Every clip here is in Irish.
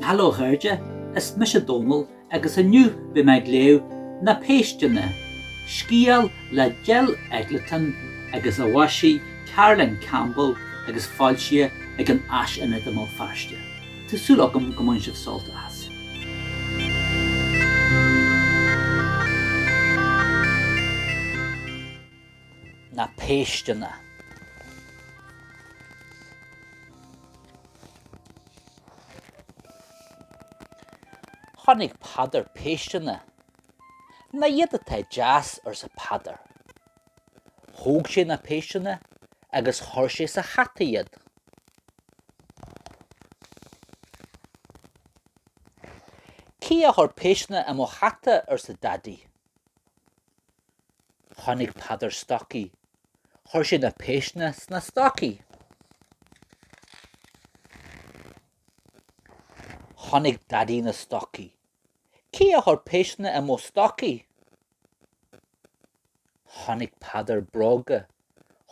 Hello Herja, is Maisithe Dónall agus aniu be meid léamh Na Péisteanna, Scéal le gel Eggleton agus a washi Campbell agus fáilte ag an Áisionaid am feiste. Tásúlacham go mbun sibh solta as. Na Péisteanna. Tháinig padar Péisteanna. Na iad atá jazz ar sa padar. Thóg sé na Péisteanna agus chuir sé sa chatta iad. Cí a chuir Péisteanna am ó chatta ar sa daddy. Tháinig padar stoci. Chuir sé na Péisteanna sna stoci. Tháinig daddy na stoci. Cí a chuir Péisteanna am ó stoci. Tháinig padar bróga.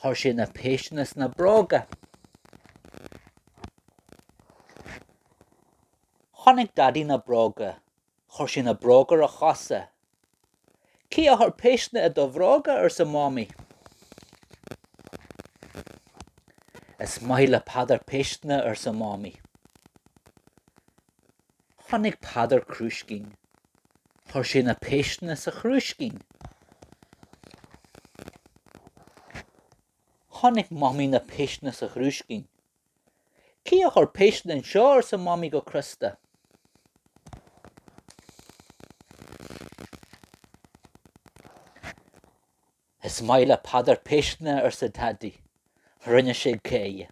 Chuir sé na Péisteanna sna bróga. Tháinig daddy na bróga. Chuir sé na bróga a chosa. Cí a chuir Péisteanna a do bhróga ar sa mámi. Is maith le padar Péisteanna ar sa mámi. Tháinig padar chrúiscín. Chuir sé na Péisteanna sa chrúiscín. Tháinig mámi na Péisteanna sa chrúiscín. Cí a chuir Péisteanna an seo ar sa mámi go Christa. Is maith le padar Péisteanna ar sa daddy. Rinne sé céie.